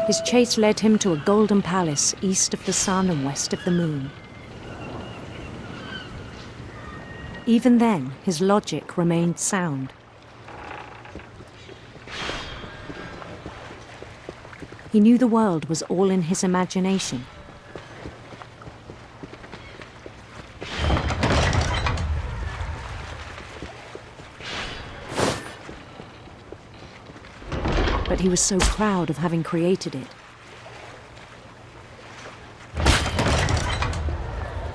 His chase led him to a golden palace east of the sun and west of the moon. Even then, his logic remained sound. He knew the world was all in his imagination. But he was so proud of having created it.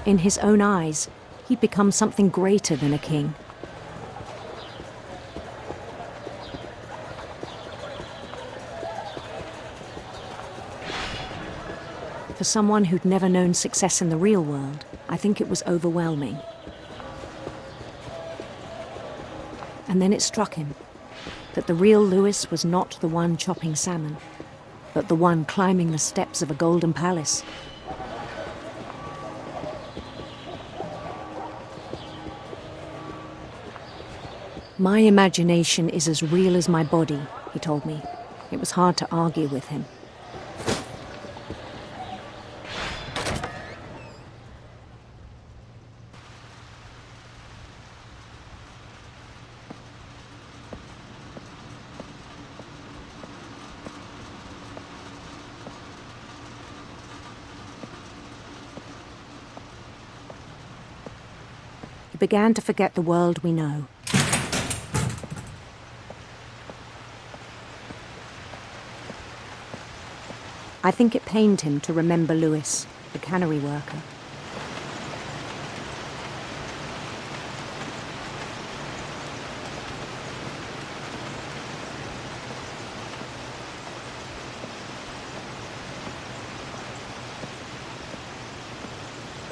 In his own eyes, he'd become something greater than a king. For someone who'd never known success in the real world, I think it was overwhelming. And then it struck him that the real Lewis was not the one chopping salmon, but the one climbing the steps of a golden palace. My imagination is as real as my body, he told me. It was hard to argue with him. He began to forget the world we know. I think it pained him to remember Lewis, the cannery worker.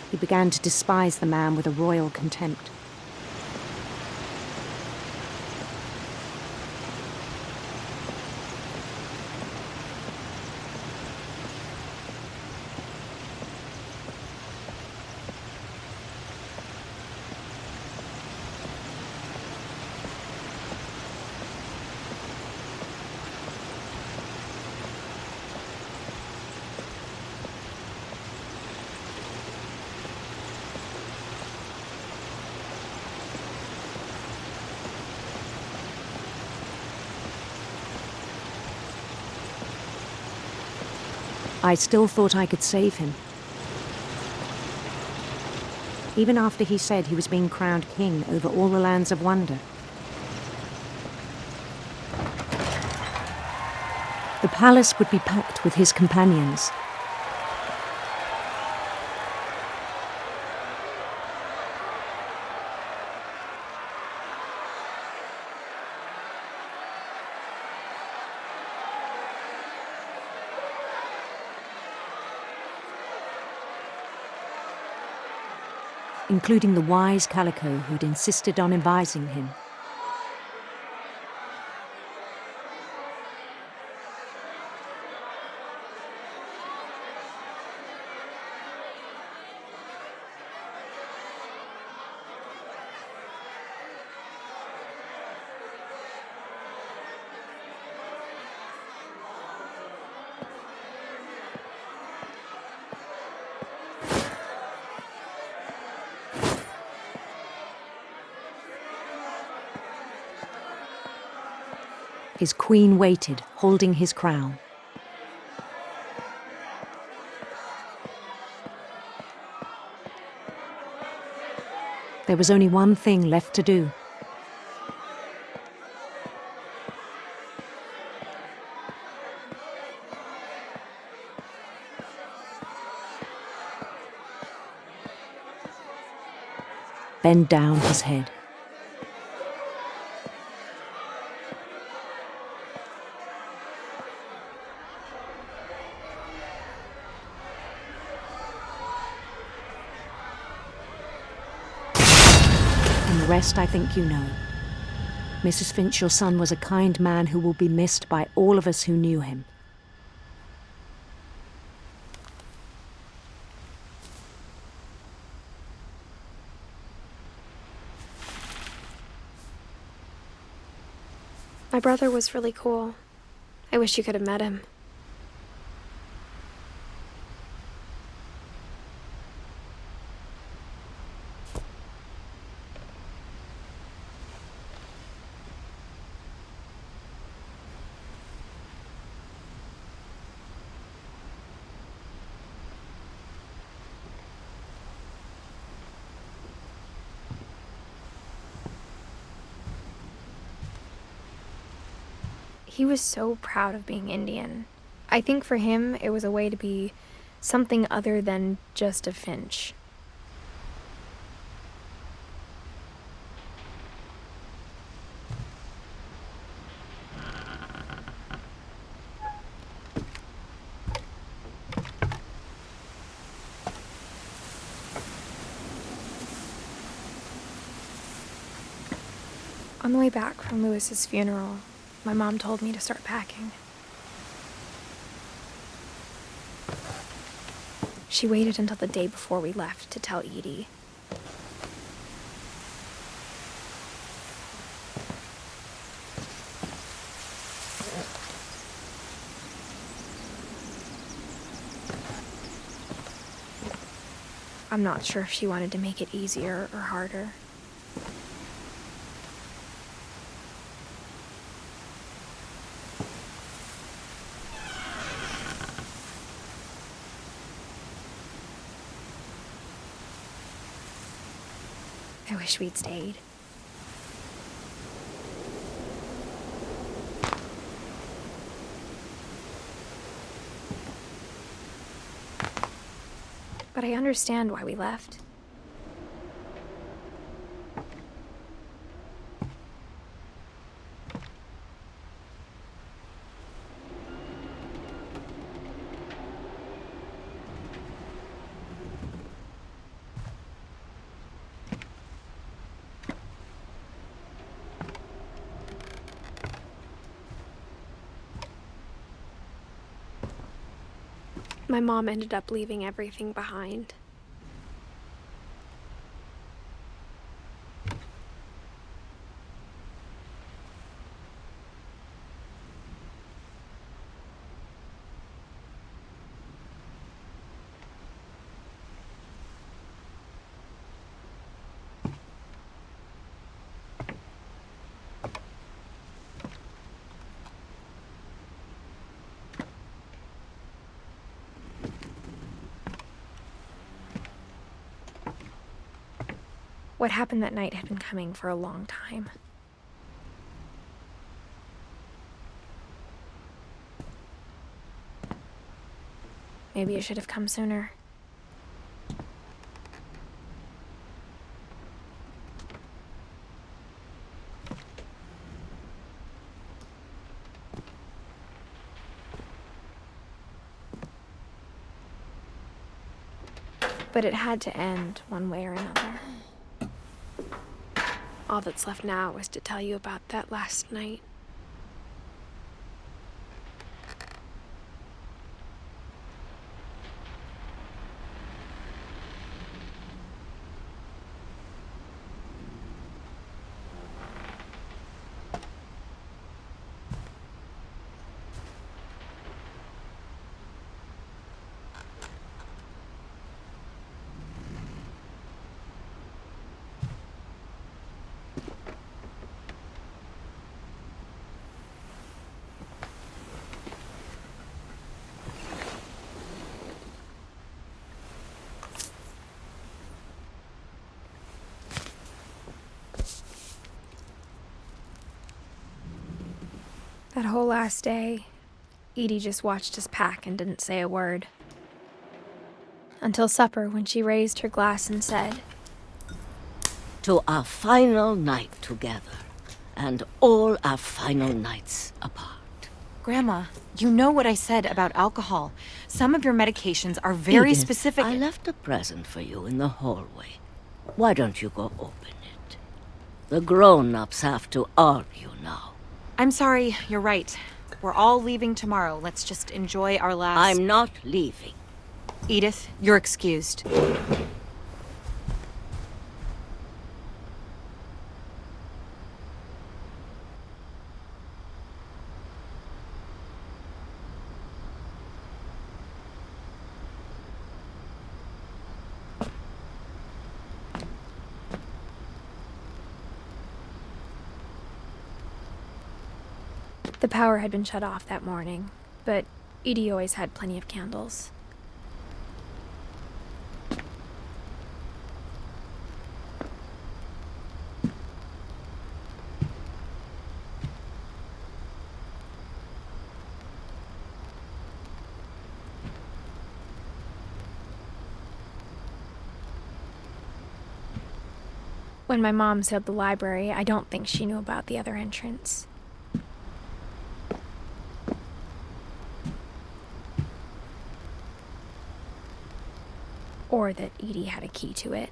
He began to despise the man with a royal contempt. I still thought I could save him. Even after he said he was being crowned king over all the lands of wonder. The palace would be packed with his companions. Including the wise Calico who'd insisted on advising him. His queen waited, holding his crown. There was only one thing left to do. Bend down his head. The rest I think you know. Mrs. Finch, your son was a kind man who will be missed by all of us who knew him. My brother was really cool. I wish you could have met him. He was so proud of being Indian. I think for him, it was a way to be something other than just a Finch. On the way back from Lewis's funeral, my mom told me to start packing. She waited until the day before we left to tell Edie. I'm not sure if she wanted to make it easier or harder. I wish we'd stayed. But I understand why we left. My mom ended up leaving everything behind. What happened that night had been coming for a long time. Maybe it should have come sooner. But it had to end one way or another. All that's left now is to tell you about that last night. That whole last day, Edie just watched us pack and didn't say a word. Until supper, when she raised her glass and said, "To our final night together, and all our final nights apart." Grandma, you know what I said about alcohol. Some of your medications are very Edith, specific. I left a present for you in the hallway. Why don't you go open it? The grown-ups have to argue now. I'm sorry, you're right. We're all leaving tomorrow. Let's just enjoy our last... I'm not leaving. Edith, you're excused. The power had been shut off that morning, but Edie always had plenty of candles. When my mom sealed the library, I don't think she knew about the other entrance. Or that Edie had a key to it.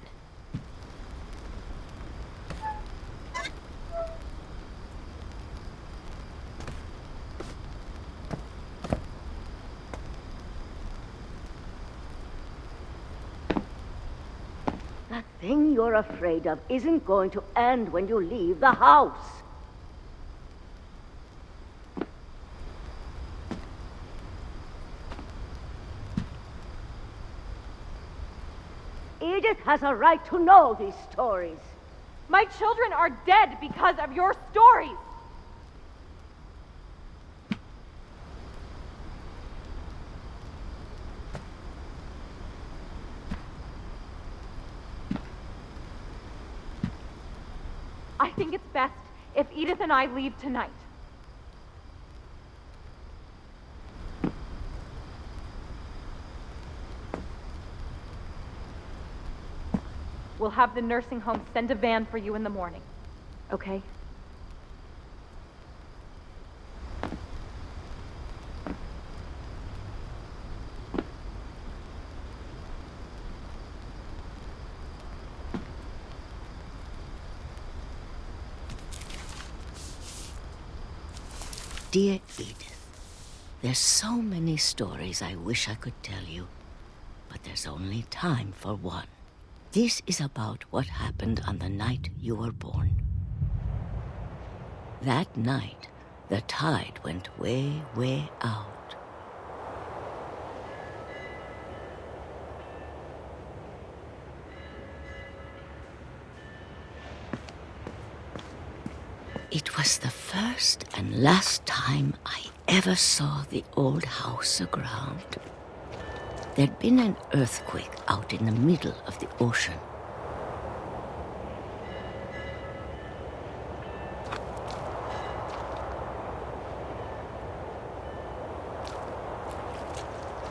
That thing you're afraid of isn't going to end when you leave the house. Edith has a right to know these stories. My children are dead because of your stories! I think it's best if Edith and I leave tonight. We'll have the nursing home send a van for you in the morning, okay? Dear Edith, there's so many stories I wish I could tell you, but there's only time for one. This is about what happened on the night you were born. That night, the tide went way, way out. It was the first and last time I ever saw the old house aground. There'd been an earthquake out in the middle of the ocean.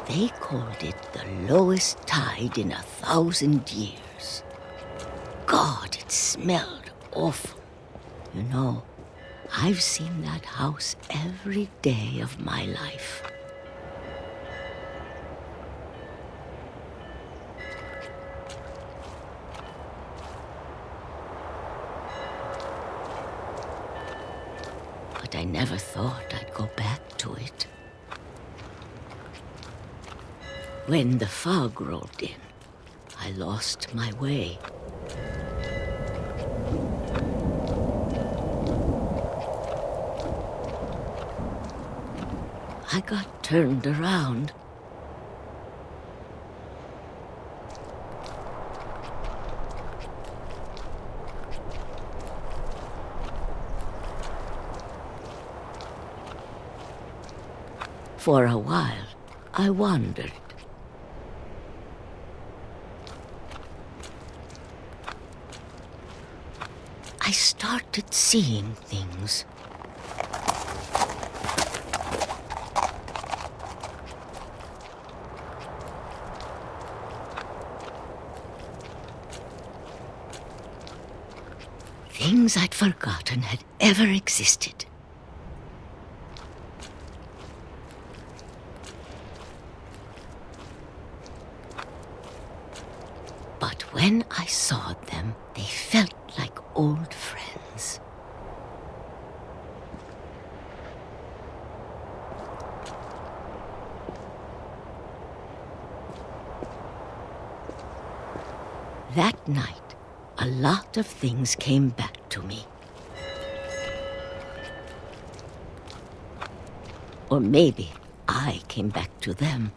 They called it the lowest tide in 1,000 years. God, it smelled awful. You know, I've seen that house every day of my life. But I never thought I'd go back to it. When the fog rolled in, I lost my way. I got turned around. For a while, I wandered. I started seeing things. Things I'd forgotten had ever existed. But when I saw them, they felt like old friends. That night, a lot of things came back to me. Or maybe I came back to them.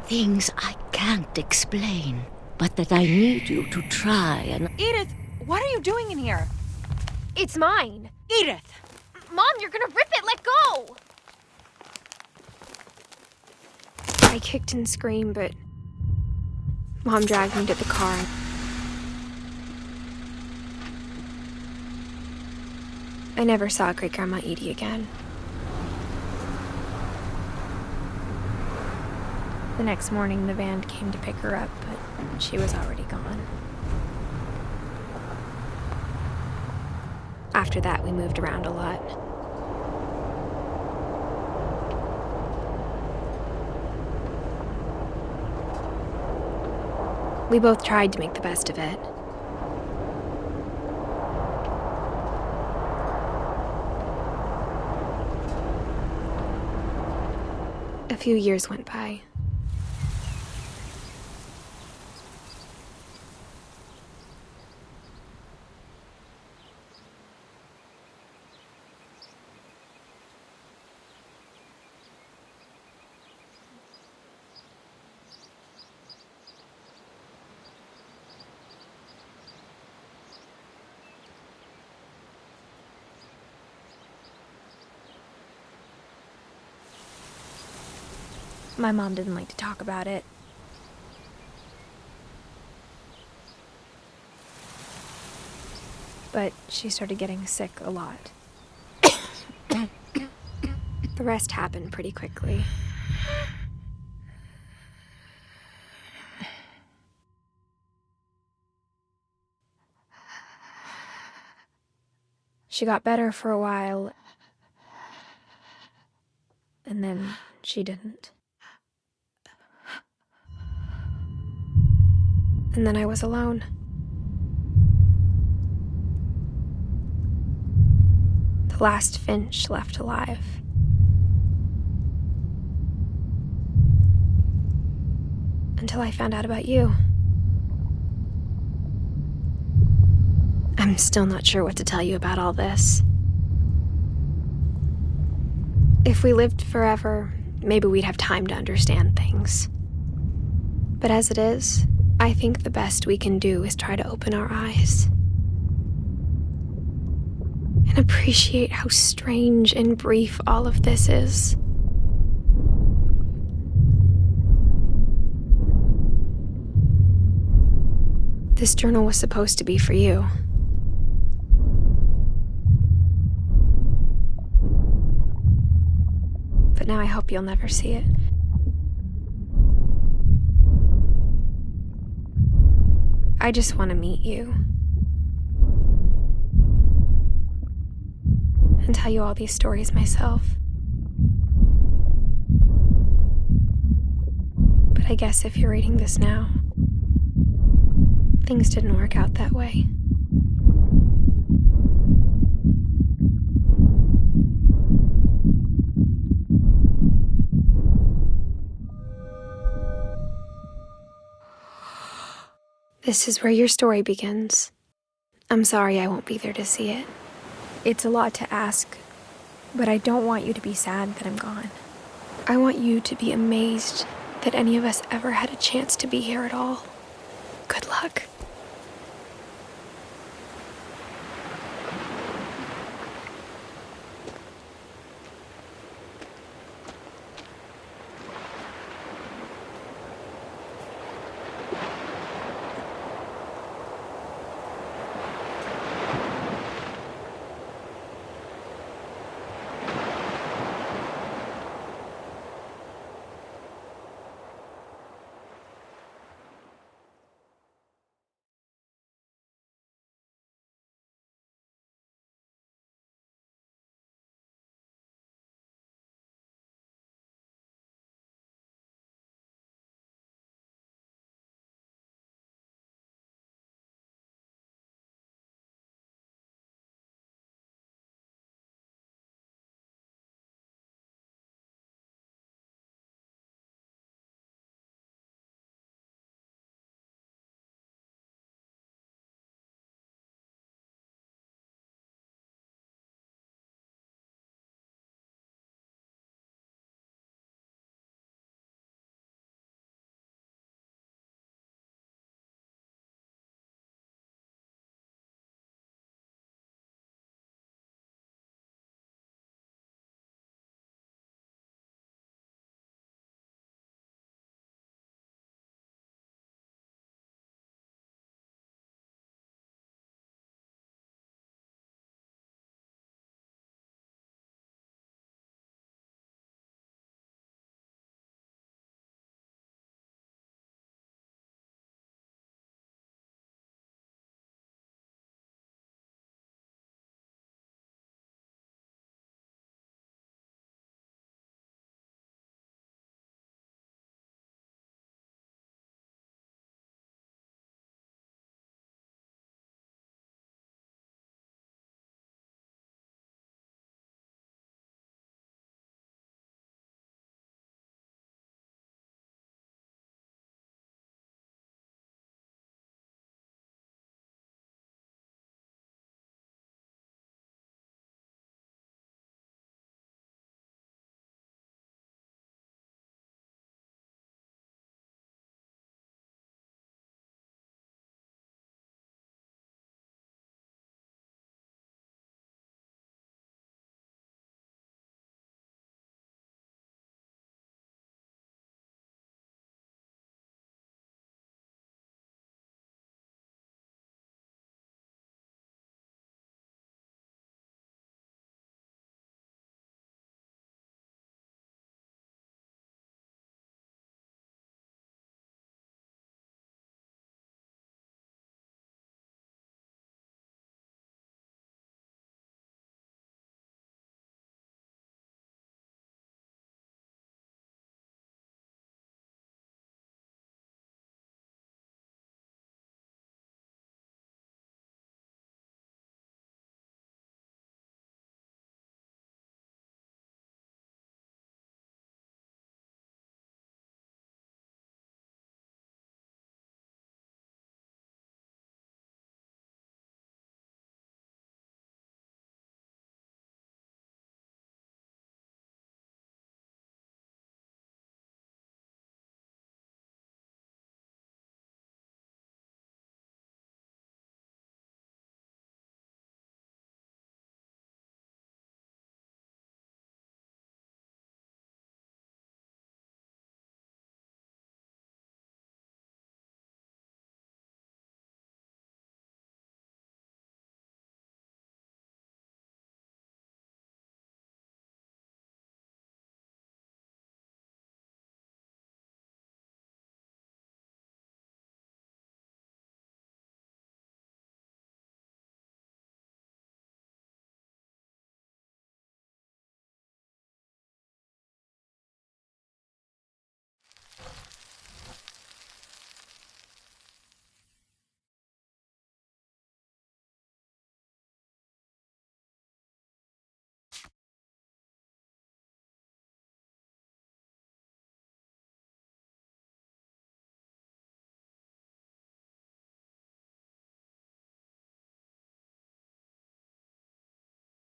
Things I can't explain, but that I need you to try and... Edith, what are you doing in here? It's mine! Edith! Mom, you're gonna rip it! Let go! I kicked and screamed, but Mom dragged me to the car. I never saw Great-Grandma Edie again. The next morning, the van came to pick her up, but she was already gone. After that, we moved around a lot. We both tried to make the best of it. A few years went by. My mom didn't like to talk about it. But she started getting sick a lot. The rest happened pretty quickly. She got better for a while, and then she didn't. And then I was alone. The last Finch left alive. Until I found out about you. I'm still not sure what to tell you about all this. If we lived forever, maybe we'd have time to understand things. But as it is, I think the best we can do is try to open our eyes. And appreciate how strange and brief all of this is. This journal was supposed to be for you. But now I hope you'll never see it. I just want to meet you. And tell you all these stories myself. But I guess if you're reading this now, things didn't work out that way. This is where your story begins. I'm sorry I won't be there to see it. It's a lot to ask, but I don't want you to be sad that I'm gone. I want you to be amazed that any of us ever had a chance to be here at all. Good luck.